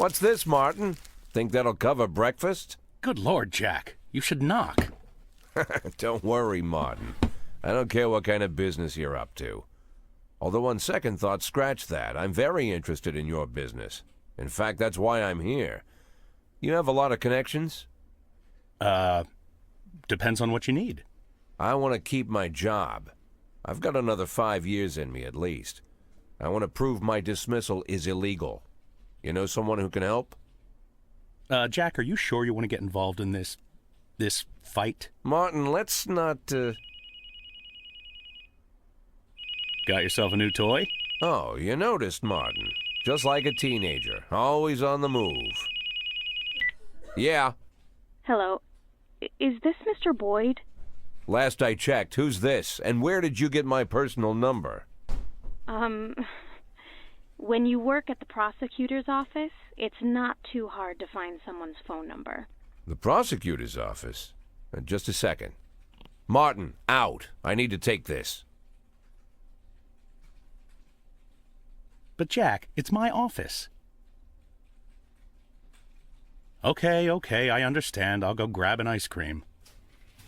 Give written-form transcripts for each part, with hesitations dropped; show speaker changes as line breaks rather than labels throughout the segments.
What's this, Martin? Think that'll cover breakfast?
Good Lord, Jack. You should knock.
Don't worry, Martin. I don't care what kind of business you're up to. Although on second thought, scratch that. I'm very interested in your business. In fact, that's why I'm here. You have a lot of connections?
Depends on what you need.
I want to keep my job. I've got another 5 years in me at least. I want to prove my dismissal is illegal. You know someone who can help?
Jack, are you sure you want to get involved in this fight?
Martin, let's not,
Got yourself a new toy?
Oh, you noticed, Martin. Just like a teenager, always on the move. Yeah.
Hello. Is this Mr. Boyd?
Last I checked, who's this? And where did you get my personal number?
When you work at the prosecutor's office, it's not too hard to find someone's phone number.
The prosecutor's office? Just a second. Martin, out. I need to take this.
But Jack, it's my office. Okay, I understand. I'll go grab an ice cream.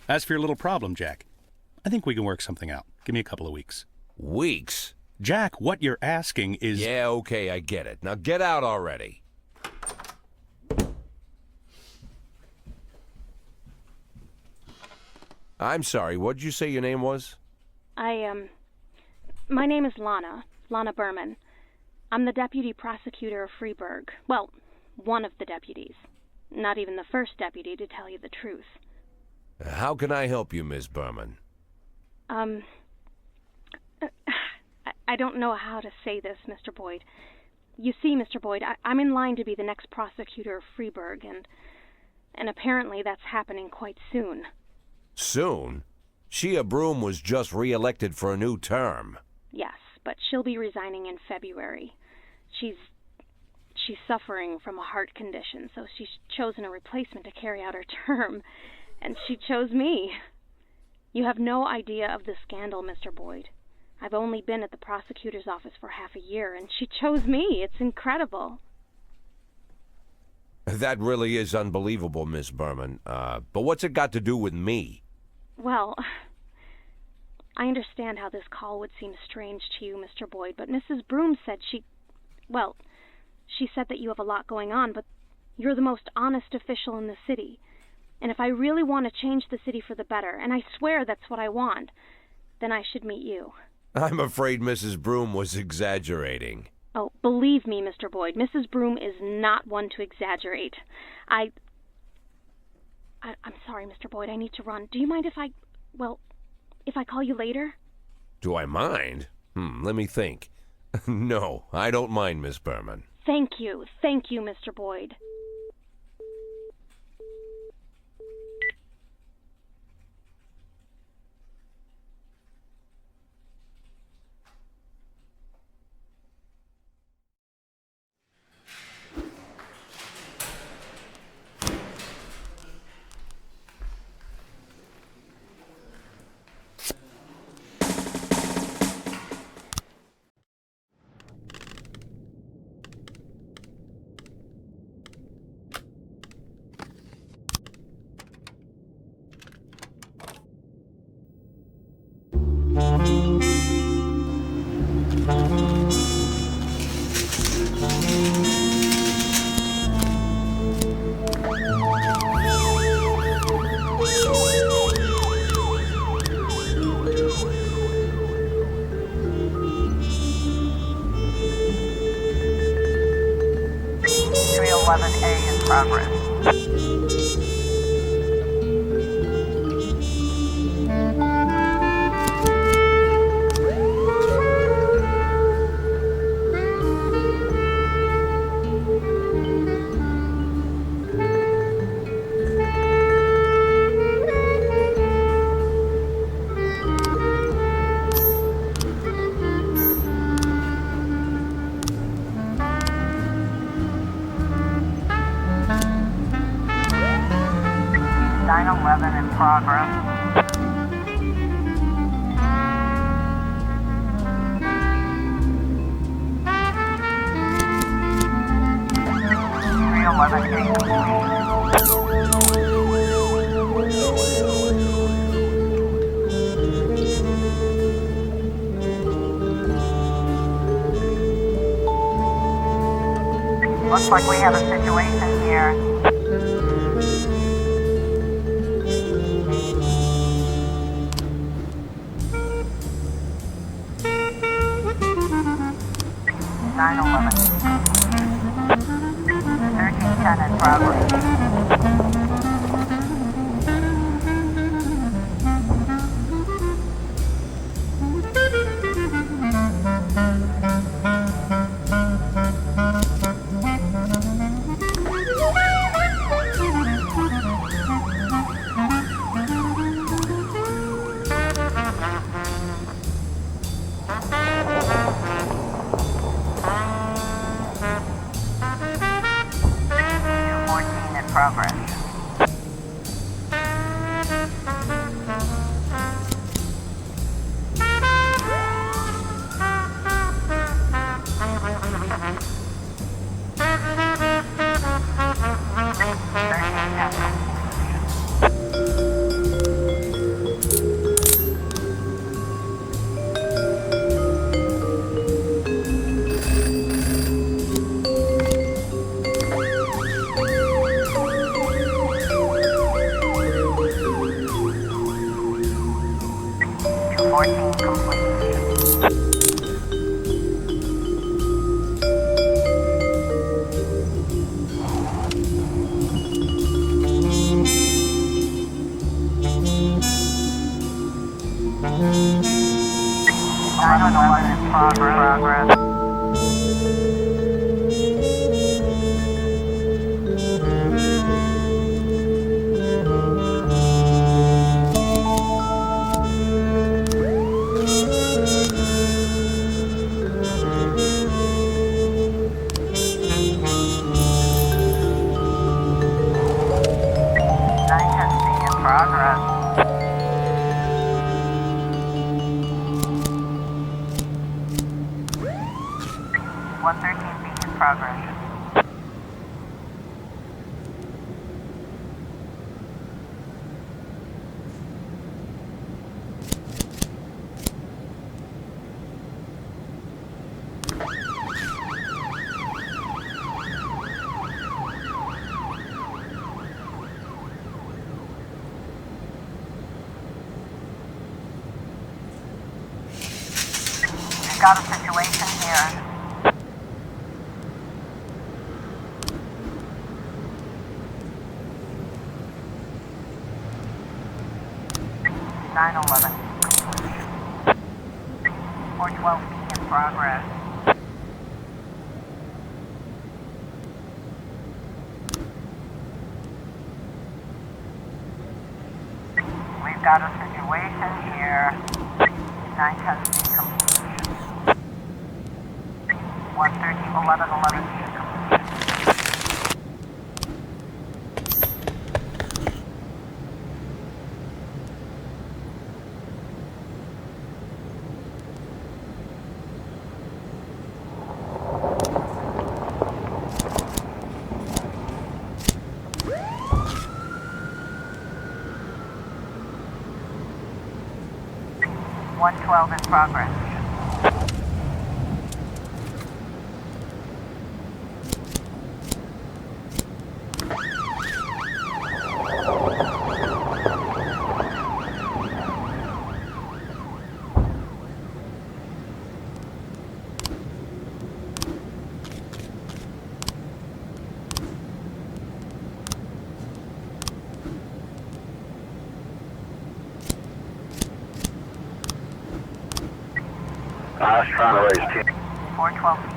As for your little problem, Jack, I think we can work something out. Give me a couple of weeks.
Weeks?
Jack, what you're asking is...
Yeah, okay, I get it. Now get out already. I'm sorry, what'd you say your name was?
My name is Lana Berman. I'm the deputy prosecutor of Freeburg. Well, one of the deputies. Not even the first deputy, to tell you the truth.
How can I help you, Miss Berman?
I don't know how to say this, Mr. Boyd. You see, Mr. Boyd, I'm in line to be the next prosecutor of Freeburg, and apparently that's happening quite soon.
Soon? Shea Broom was just re-elected for a new term.
Yes, but she'll be resigning in February. She's suffering from a heart condition, so she's chosen a replacement to carry out her term, and she chose me. You have no idea of the scandal, Mr. Boyd. I've only been at the prosecutor's office for half a year, and she chose me. It's incredible.
That really is unbelievable, Miss Berman. But what's it got to do with me?
Well, I understand how this call would seem strange to you, Mr. Boyd, but Mrs. Broom said she said that you have a lot going on, but you're the most honest official in the city. And if I really want to change the city for the better, and I swear that's what I want, then I should meet you.
I'm afraid Mrs. Broom was exaggerating.
Oh, believe me, Mr. Boyd, Mrs. Broom is not one to exaggerate. I'm sorry, Mr. Boyd, I need to run. Do you mind if I call you later?
Do I mind? Let me think. No, I don't mind, Miss Berman.
Thank you, Mr. Boyd.
Progress. In progress. Looks like we have a situation here. Nine 11. 1310 in progress. Progress. Progress. Progress. 113 feet in progress. We've got a situation here. Nine 11. 412 feet in progress. We've got a situation here. 910 feet completion. 130, 11, 11 feet completion. 112 in progress.
I was trying to raise 10.
412 feet.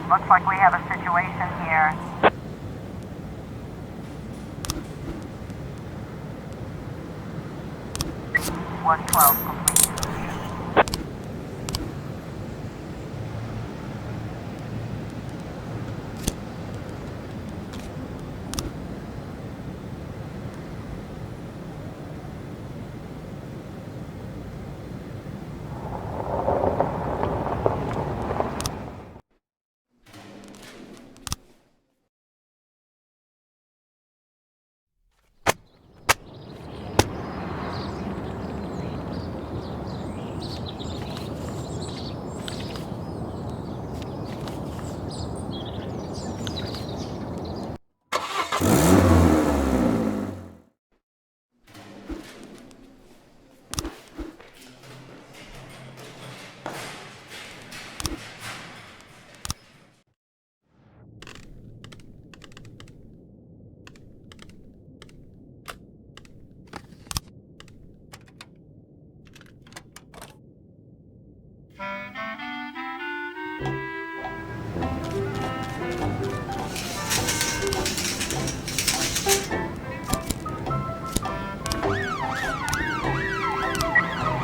Looks like we have a situation here. 112 complete.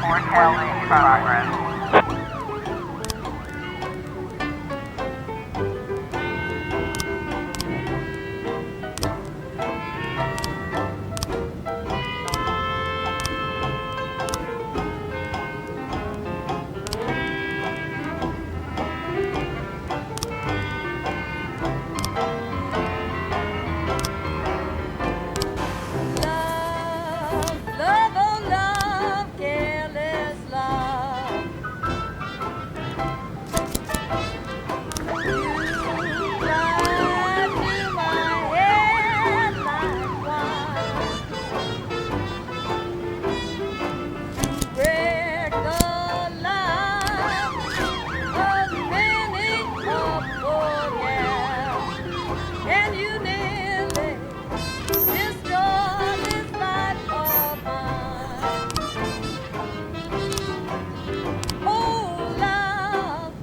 Foretell in progress.
Love, oh love, careless love. You fly to my head like wine. Break the line of many a yeah. And you nearly destroy this life of mine. Oh, love,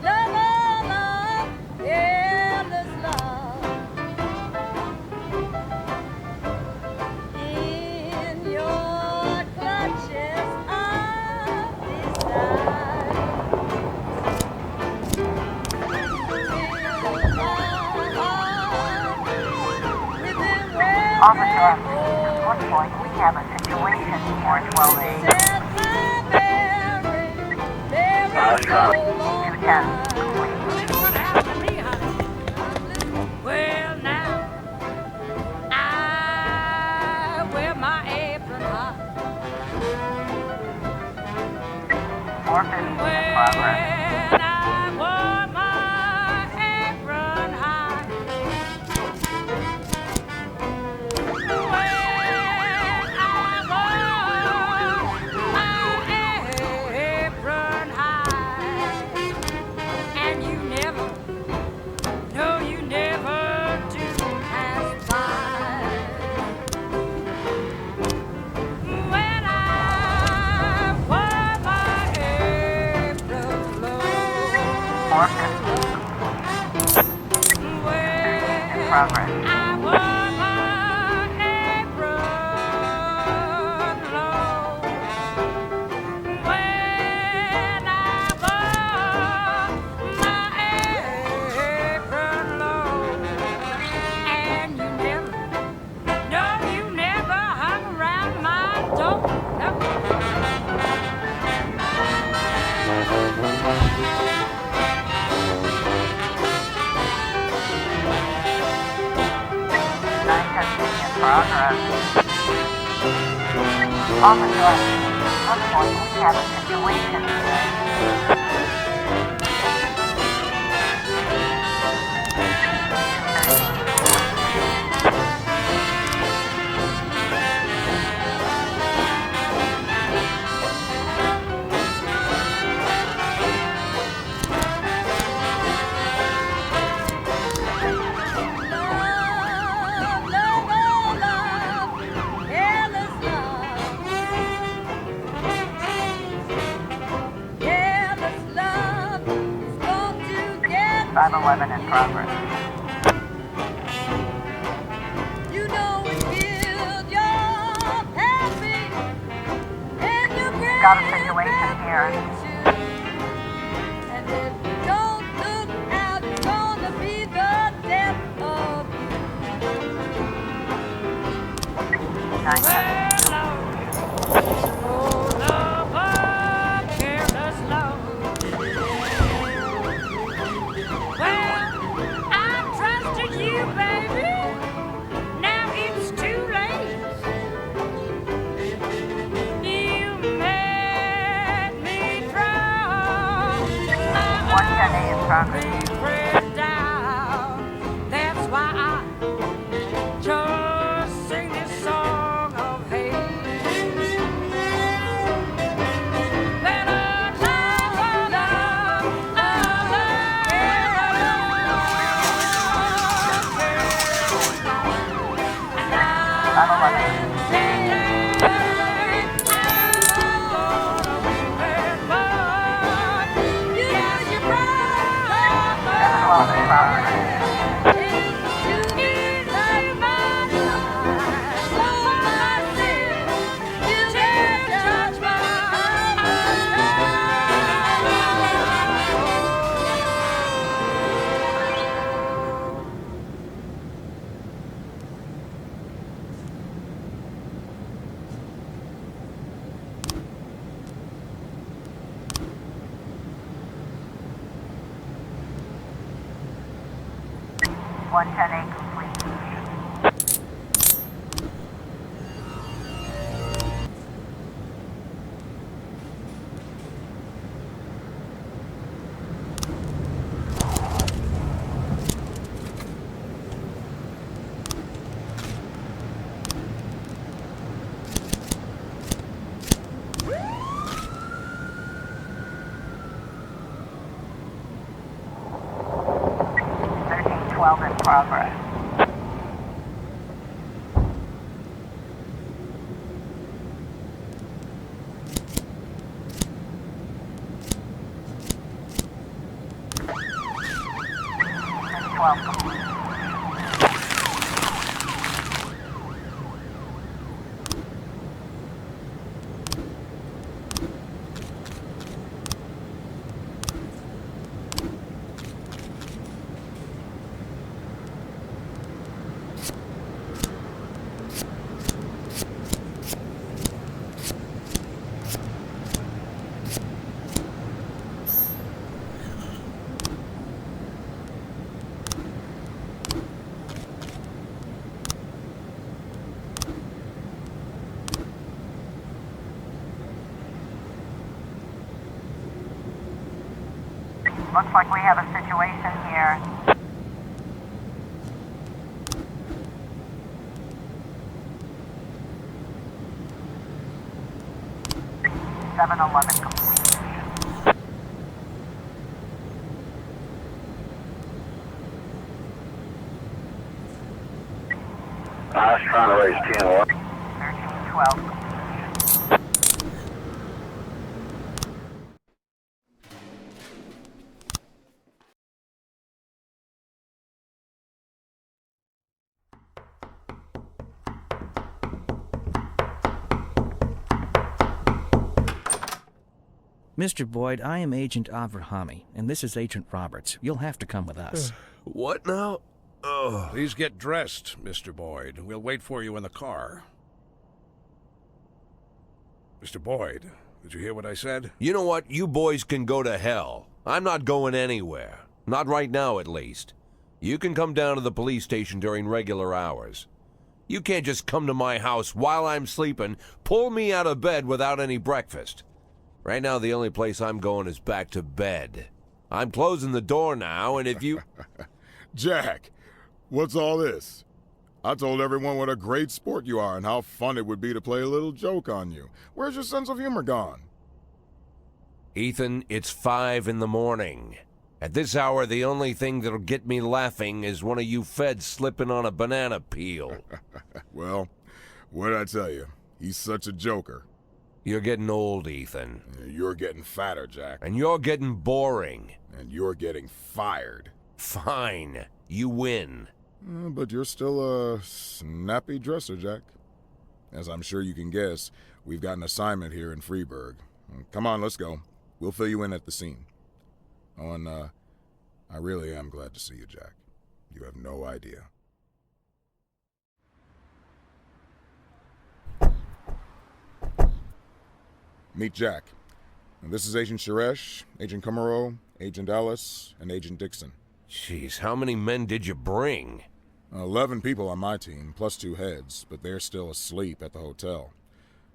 love, oh, love, endless love. In your clutches of desire. Fill my heart with the
Officer, it looks like we have a situation here. 412A.
set my very, very soul on
210
fire.
complete.
What happened to me, honey? Well, now I wear my apron high.
450 in progress.
When I wore my apron high. When I wore my apron high. And you never, no, you never do pass by. When I wore my apron low.
450 in
When
progress.
I wore my apron low. When I wore my apron low. And you never, no, you never hung around my door. No.
910 in progress. Officer, it looks like we have a situation here. 213 complete.
Love, love, oh love, endless love. Endless
511 in progress.
You know it gives your happy and your
Got a situation here.
and if you don't look out, it's gonna be the death of you.
911.
That's why I just sing this song of hate. That I
complete. In progress. Looks like we have a situation here. .711 complete.
I was trying to raise 10-1.
1312.
Mr. Boyd, I am Agent Avrahami, and this is Agent Roberts. You'll have to come with us.
What now? Oh.
Please get dressed, Mr. Boyd. We'll wait for you in the car. Mr. Boyd, did you hear what I said?
You know what? You boys can go to hell. I'm not going anywhere. Not right now, at least. You can come down to the police station during regular hours. You can't just come to my house while I'm sleeping, pull me out of bed without any breakfast. Right now, the only place I'm going is back to bed. I'm closing the door now, and if you...
Jack, what's all this? I told everyone what a great sport you are and how fun it would be to play a little joke on you. Where's your sense of humor gone?
Ethan, it's 5 in the morning. At this hour, the only thing that'll get me laughing is one of you feds slipping on a banana peel.
Well, what'd I tell you? He's such a joker.
You're getting old, Ethan.
You're getting fatter, Jack.
And you're getting boring.
And you're getting fired.
Fine. You win.
But you're still a snappy dresser, Jack. As I'm sure you can guess, we've got an assignment here in Freeburg. Come on, let's go. We'll fill you in at the scene. Oh, and I really am glad to see you, Jack. You have no idea. Meet Jack. And this is Agent Suresh, Agent Kumaro, Agent Ellis, and Agent Dixon.
Jeez, how many men did you bring?
11 people on my team, plus 2 heads, but they're still asleep at the hotel.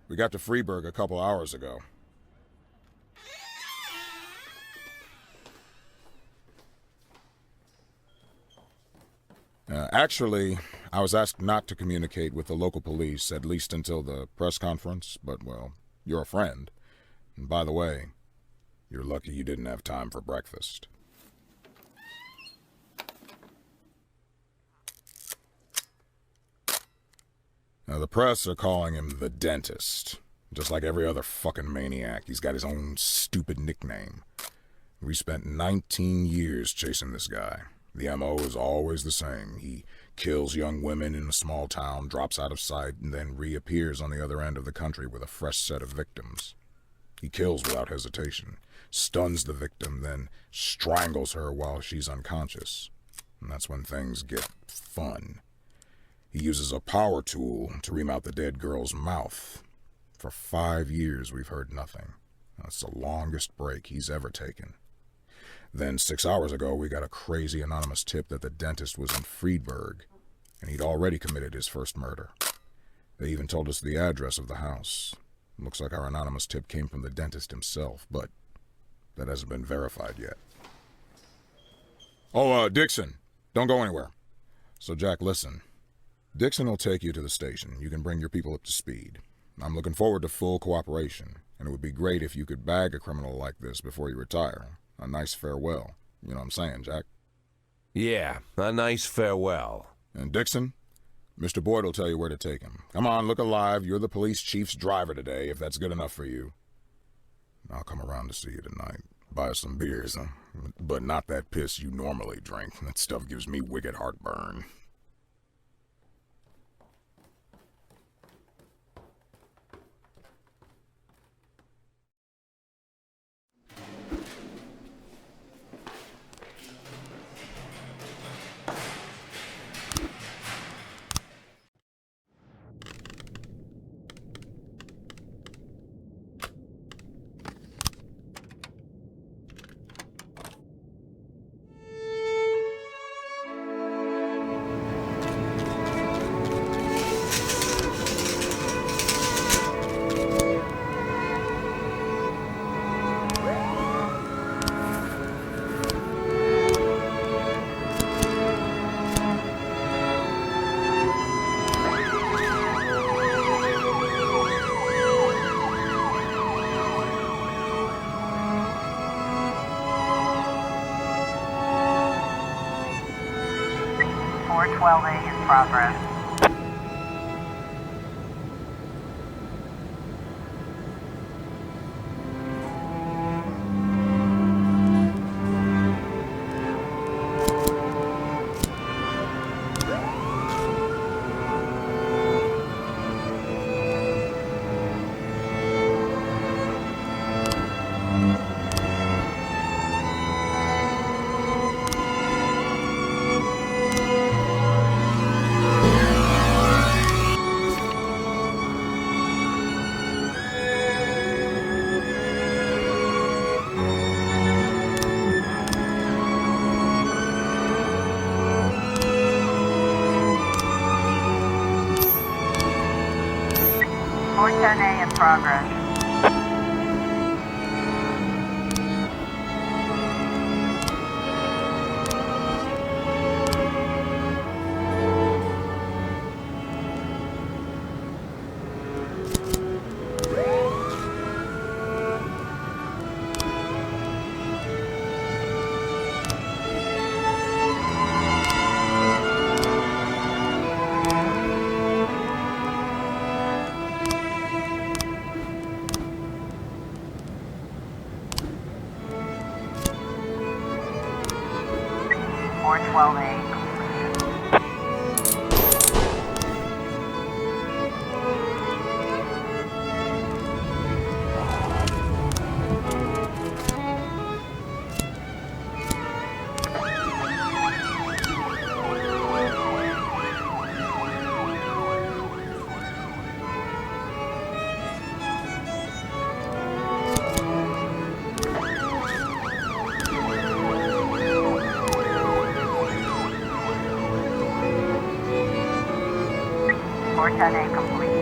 We got to Freeburg a couple hours ago. Actually, I was asked not to communicate with the local police, at least until the press conference, but, well, you're a friend. And by the way, you're lucky you didn't have time for breakfast. Now, the press are calling him the Dentist. Just like every other fucking maniac, he's got his own stupid nickname. We spent 19 years chasing this guy. The M.O. is always the same. He kills young women in a small town, drops out of sight, and then reappears on the other end of the country with a fresh set of victims. He kills without hesitation, stuns the victim, then strangles her while she's unconscious. And that's when things get fun. He uses a power tool to ream out the dead girl's mouth. For 5 years, we've heard nothing. That's the longest break he's ever taken. Then 6 hours ago, we got a crazy anonymous tip that the dentist was in Freeburg, and he'd already committed his first murder. They even told us the address of the house. Looks like our anonymous tip came from the dentist himself, but that hasn't been verified yet. Oh, Dixon, don't go anywhere. So, Jack, listen. Dixon will take you to the station. You can bring your people up to speed. I'm looking forward to full cooperation, and it would be great if you could bag a criminal like this before you retire. A nice farewell. You know what I'm saying, Jack?
Yeah, a nice farewell.
And Dixon, Mr. Boyd will tell you where to take him. Come on, look alive. You're the police chief's driver today, if that's good enough for you. I'll come around to see you tonight. Buy us some beers, huh? But not that piss you normally drink. That stuff gives me wicked heartburn.
in progress. A in progress. 412A. A complete.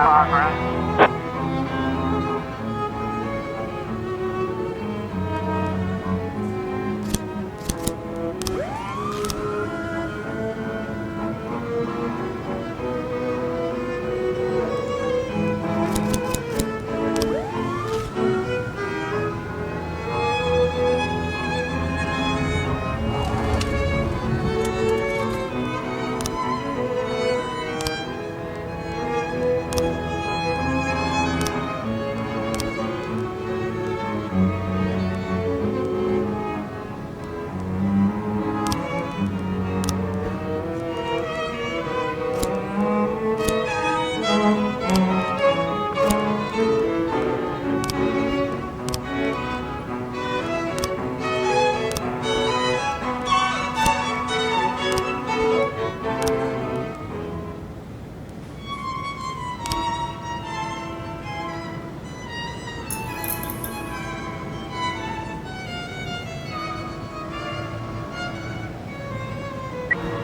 Progress.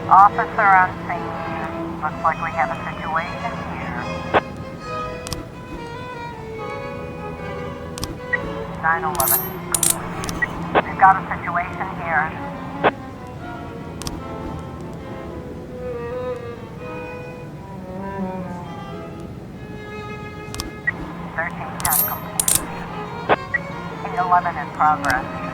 Officer on scene. Looks like we have a situation here. 911. We've got a situation here. Complete. 811 in progress.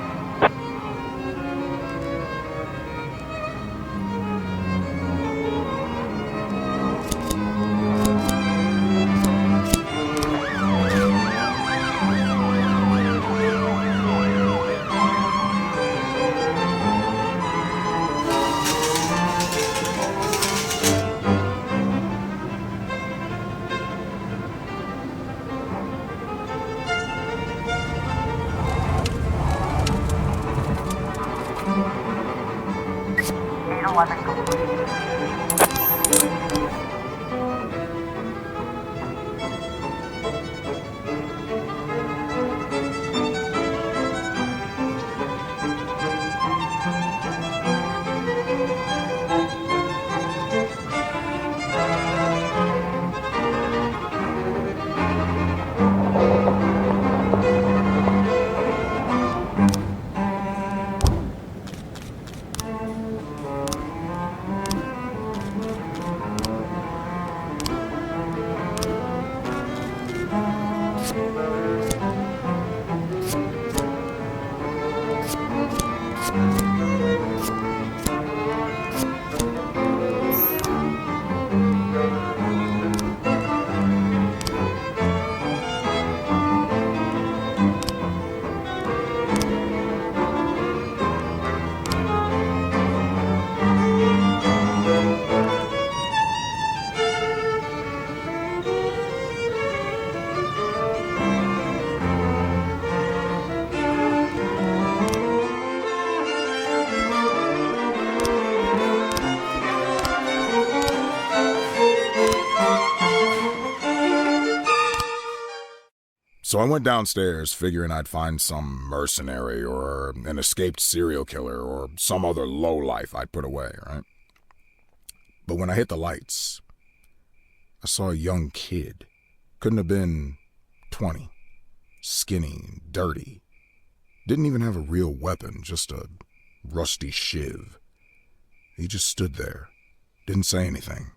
So I went downstairs figuring I'd find some mercenary or an escaped serial killer or some other lowlife I'd put away, right? But when I hit the lights, I saw a young kid. Couldn't have been 20. Skinny, dirty. Didn't even have a real weapon, just a rusty shiv. He just stood there, didn't say anything.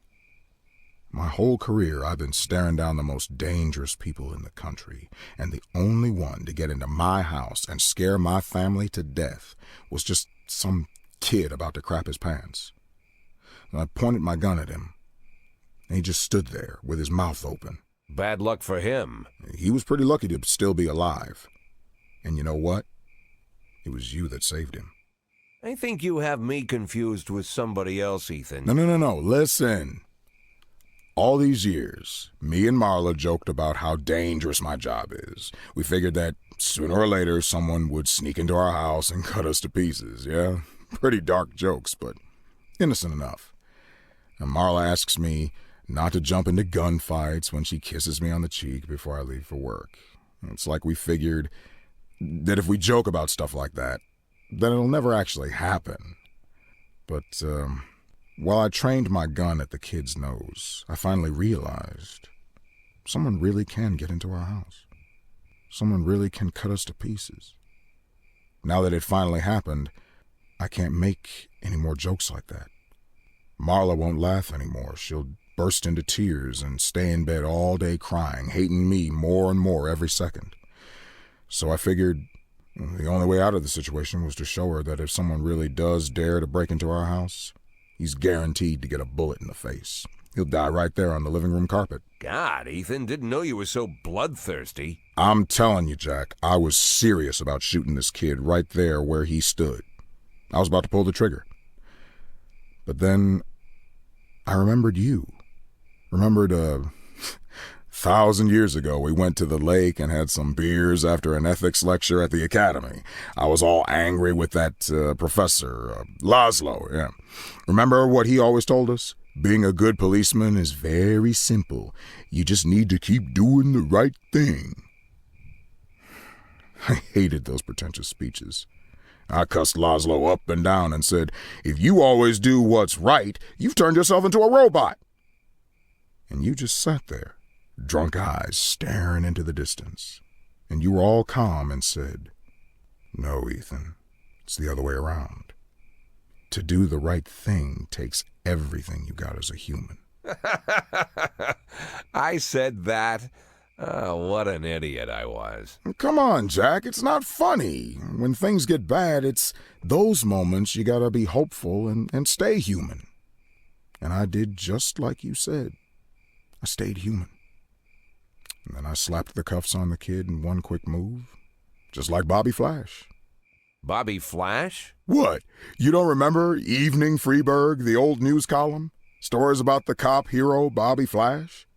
My whole career, I've been staring down the most dangerous people in the country, and the only one to get into my house and scare my family to death was just some kid about to crap his pants. And I pointed my gun at him, and he just stood there with his mouth open.
Bad luck for him.
He was pretty lucky to still be alive. And you know what? It was you that saved him.
I think you have me confused with somebody else, Ethan.
No. Listen. All these years, me and Marla joked about how dangerous my job is. We figured that sooner or later someone would sneak into our house and cut us to pieces, yeah? Pretty dark jokes, but innocent enough. And Marla asks me not to jump into gunfights when she kisses me on the cheek before I leave for work. It's like we figured that if we joke about stuff like that, then it'll never actually happen. But, while I trained my gun at the kid's nose, I finally realized someone really can get into our house. Someone really can cut us to pieces. Now that it finally happened, I can't make any more jokes like that. Marla won't laugh anymore. She'll burst into tears and stay in bed all day crying, hating me more and more every second. So I figured the only way out of the situation was to show her that if someone really does dare to break into our house, he's guaranteed to get a bullet in the face. He'll die right there on the living room carpet.
God, Ethan, didn't know you were so bloodthirsty.
I'm telling you, Jack, I was serious about shooting this kid right there where he stood. I was about to pull the trigger. But then I remembered you. Remembered 1,000 years ago, we went to the lake and had some beers after an ethics lecture at the academy. I was all angry with that professor, Laszlo, yeah. Remember what he always told us? Being a good policeman is very simple. You just need to keep doing the right thing. I hated those pretentious speeches. I cussed Laszlo up and down and said, if you always do what's right, you've turned yourself into a robot. And you just sat there, drunk eyes staring into the distance. And you were all calm and said, no, Ethan, it's the other way around. To do the right thing takes everything you got as a human.
I said that. Oh, what an idiot I was.
Come on, Jack, it's not funny. When things get bad, it's those moments you gotta be hopeful and stay human. And I did just like you said. I stayed human. And then I slapped the cuffs on the kid in one quick move, just like Bobby Flash.
Bobby Flash?
What? You don't remember Evening Freeburg, the old news column? Stories about the cop hero Bobby Flash?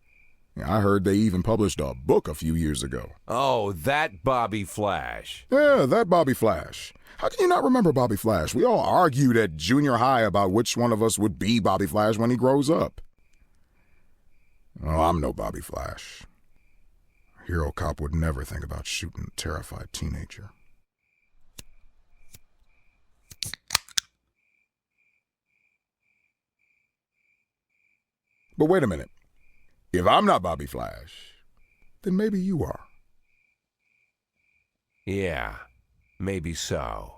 I heard they even published a book a few years ago.
Oh, that Bobby Flash.
Yeah, that Bobby Flash. How can you not remember Bobby Flash? We all argued at junior high about which one of us would be Bobby Flash when he grows up. Oh, I'm no Bobby Flash. A hero cop would never think about shooting a terrified teenager. But wait a minute. If I'm not Bobby Flash, then maybe you are.
Yeah, maybe so.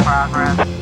progress.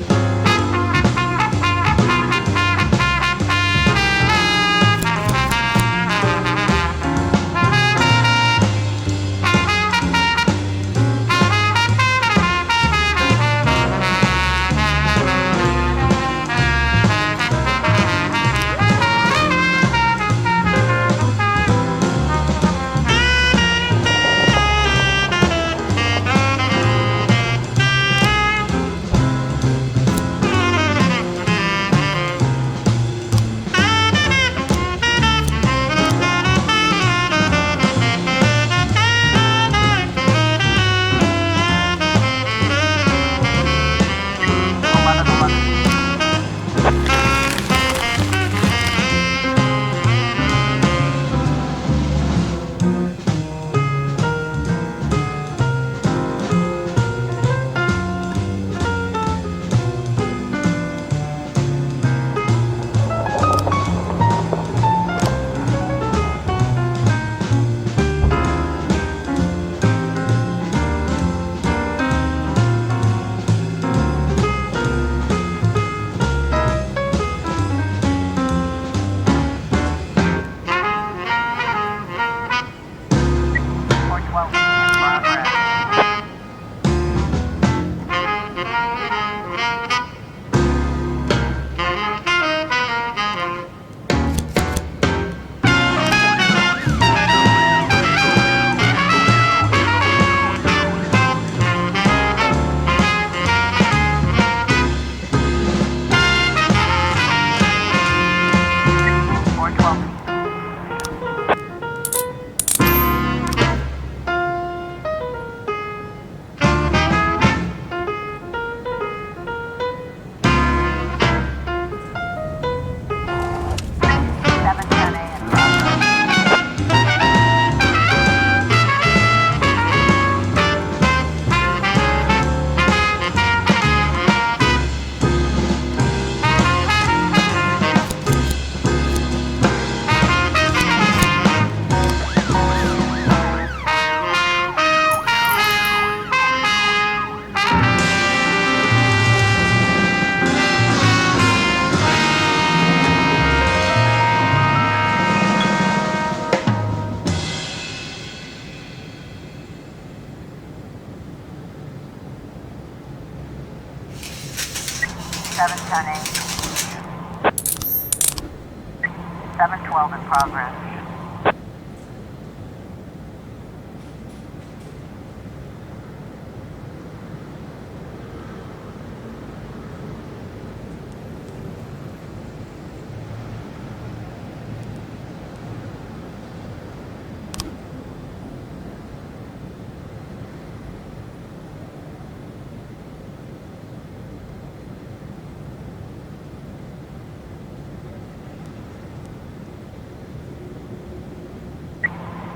in progress.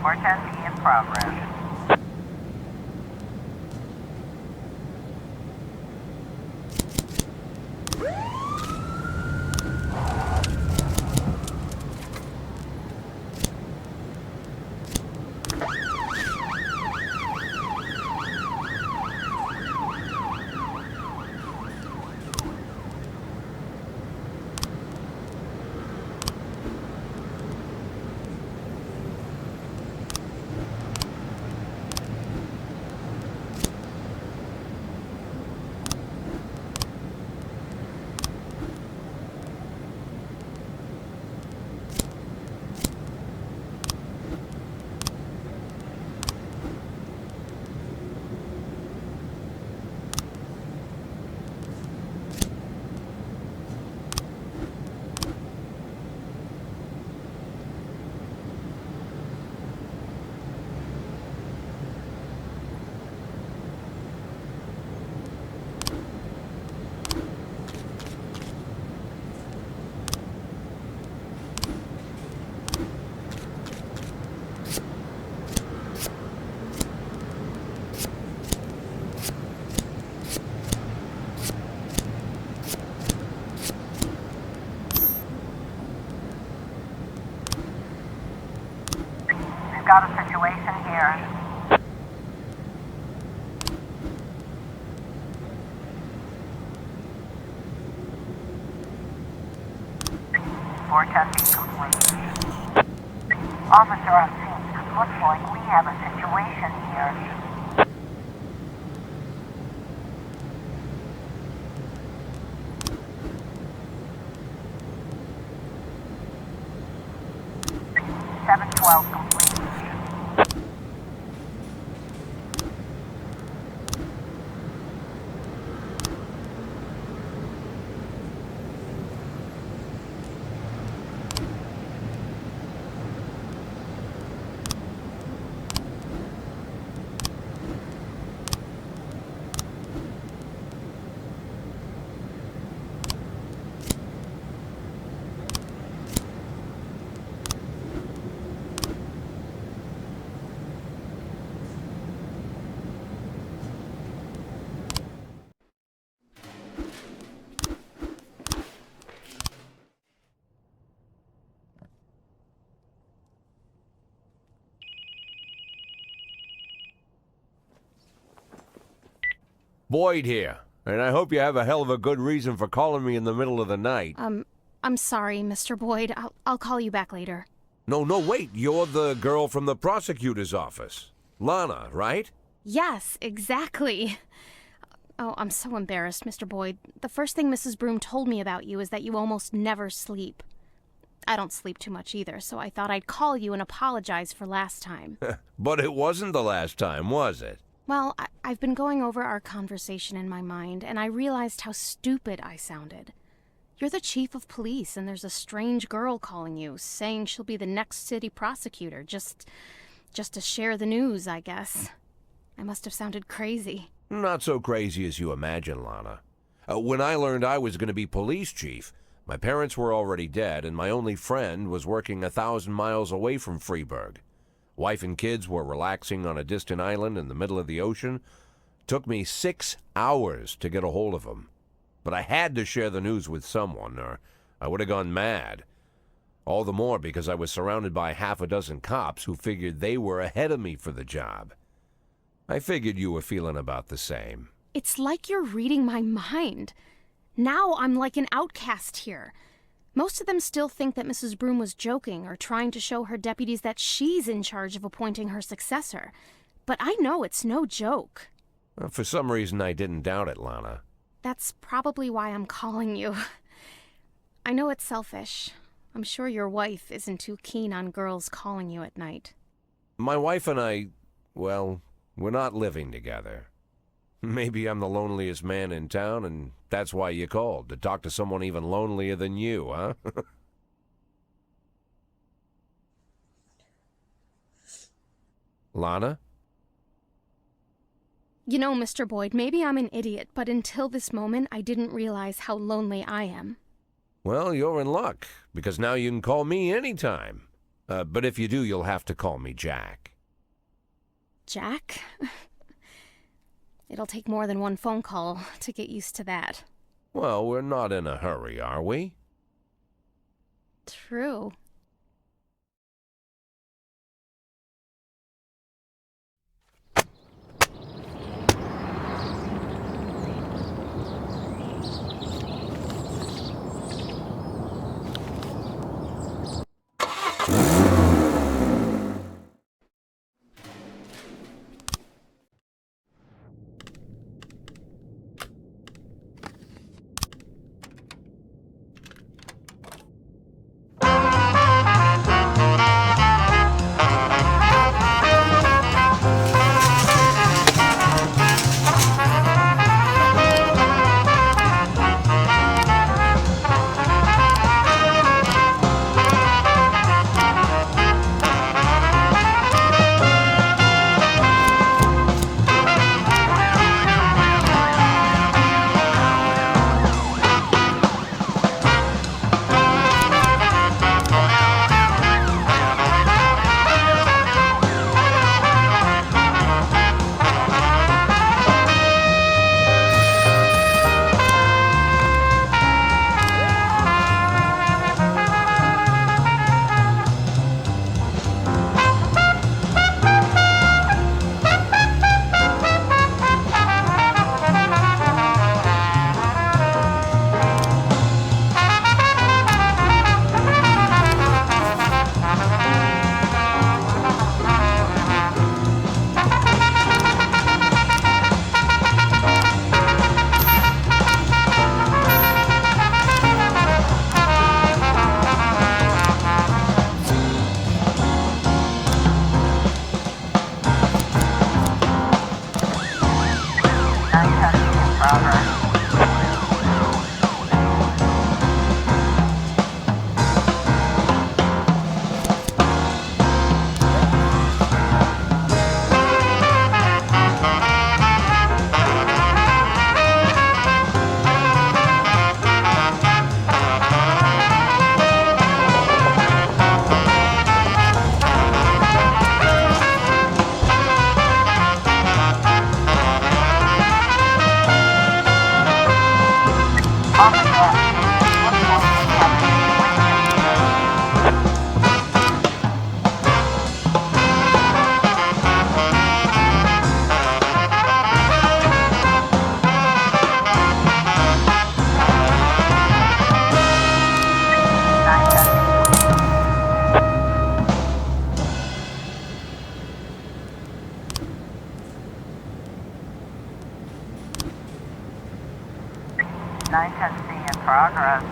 Forecasting in progress. 10-4 testing complete. Officer on scene. Looks like we have a situation here. Seven 12 complete.
Boyd here, and I hope you have a hell of a good reason for calling me in the middle of the night.
I'm sorry, Mr. Boyd. I'll call you back later.
No, wait. You're the girl from the prosecutor's office. Lana, right?
Yes, exactly. Oh, I'm so embarrassed, Mr. Boyd. The first thing Mrs. Broom told me about you is that you almost never sleep. I don't sleep too much either, so I thought I'd call you and apologize for last time.
But it wasn't the last time, was it?
Well, I've been going over our conversation in my mind, and I realized how stupid I sounded. You're the chief of police, and there's a strange girl calling you, saying she'll be the next city prosecutor, just to share the news, I guess. I must have sounded crazy.
Not so crazy as you imagine, Lana. When I learned I was going to be police chief, my parents were already dead, and my only friend was working 1,000 miles away from Freeburg. Wife and kids were relaxing on a distant island in the middle of the ocean. Took me 6 hours to get a hold of them. But I had to share the news with someone, or I would have gone mad. All the more because I was surrounded by half a dozen cops who figured they were ahead of me for the job. I figured you were feeling about the same.
It's like you're reading my mind. Now I'm like an outcast here. Most of them still think that Mrs. Broom was joking or trying to show her deputies that she's in charge of appointing her successor. But I know it's no joke.
For some reason, I didn't doubt it, Lana.
That's probably why I'm calling you. I know it's selfish. I'm sure your wife isn't too keen on girls calling you at night.
My wife and I, well, we're not living together. Maybe I'm the loneliest man in town, and that's why you called, to talk to someone even lonelier than you, huh? Lana?
You know, Mr. Boyd, maybe I'm an idiot, but until this moment, I didn't realize how lonely I am.
Well, you're in luck, because now you can call me anytime. But if you do, you'll have to call me Jack.
Jack? It'll take more than one phone call to get used to that.
Well, we're not in a hurry, are we?
True.
progress. 910C in progress.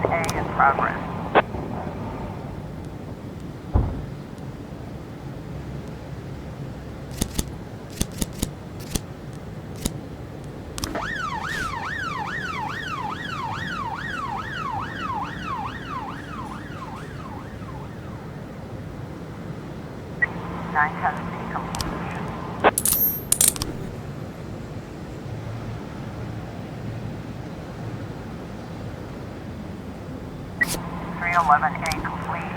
A in progress. Dantist completion. 311A complete.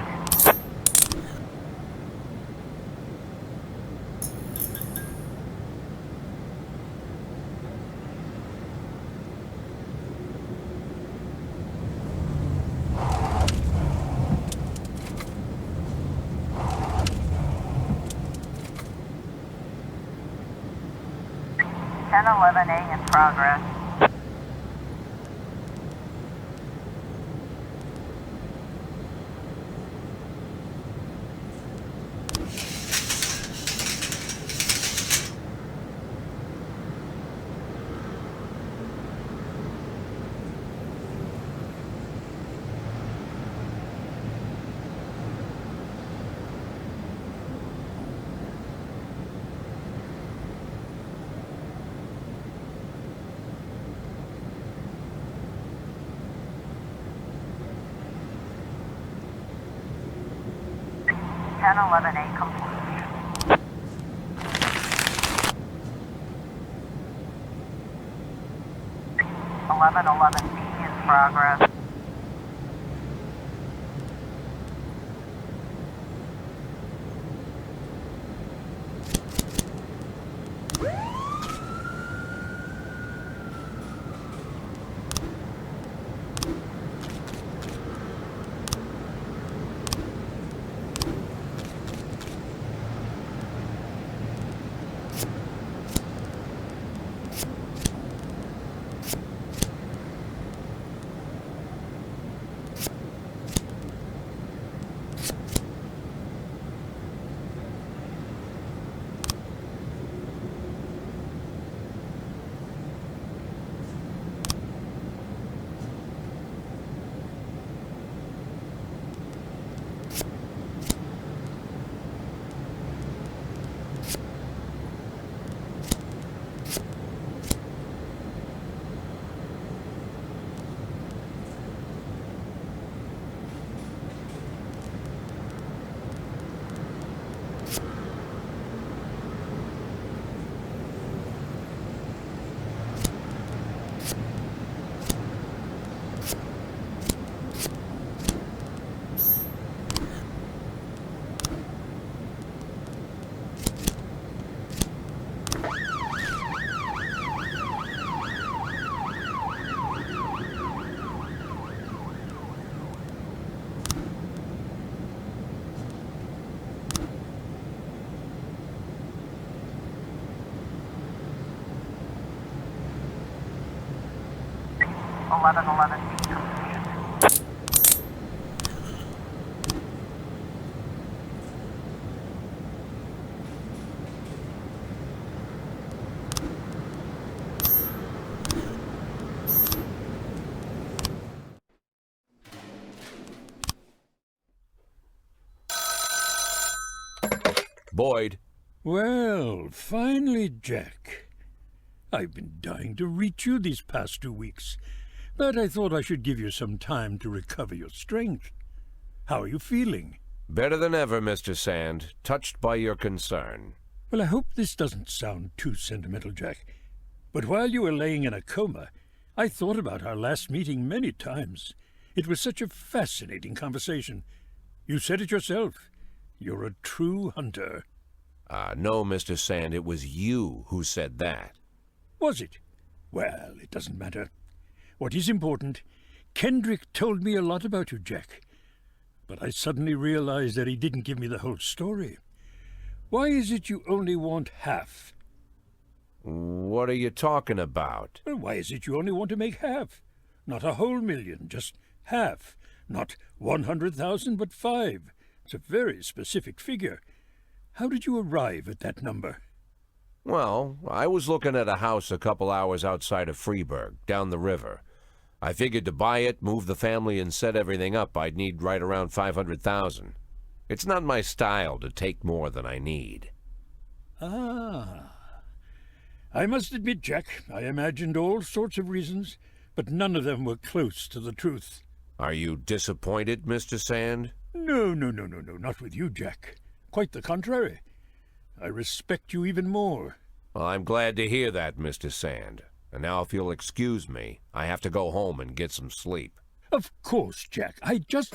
Ten 11A in progress. Ten 11A complete. 1111B in progress. 1111B completion.
Boyd.
Well, finally, Jack. I've been dying to reach you these past 2 weeks, but I thought I should give you some time to recover your strength. How are you feeling?
Better than ever, Mr. Sand. Touched by your concern.
Well, I hope this doesn't sound too sentimental, Jack. But while you were laying in a coma, I thought about our last meeting many times. It was such a fascinating conversation. You said it yourself. You're a true hunter.
No, Mr. Sand, it was you who said that.
Was it? Well, it doesn't matter. What is important, Kendrick told me a lot about you, Jack. But I suddenly realized that he didn't give me the whole story. Why is it you only want half?
What are you talking about?
Well, why is it you only want to make half? Not a whole million, just half. Not 100,000, but 5. It's a very specific figure. How did you arrive at that number?
Well, I was looking at a house a couple hours outside of Freeburg, down the river. I figured to buy it, move the family, and set everything up, I'd need right around 500,000. It's not my style to take more than I need.
Ah. I must admit, Jack, I imagined all sorts of reasons, but none of them were close to the truth.
Are you disappointed, Mr. Sand?
No, not with you, Jack. Quite the contrary. I respect you even more.
Well, I'm glad to hear that, Mr. Sand. And now if you'll excuse me, I have to go home and get some sleep.
Of course, Jack. I just...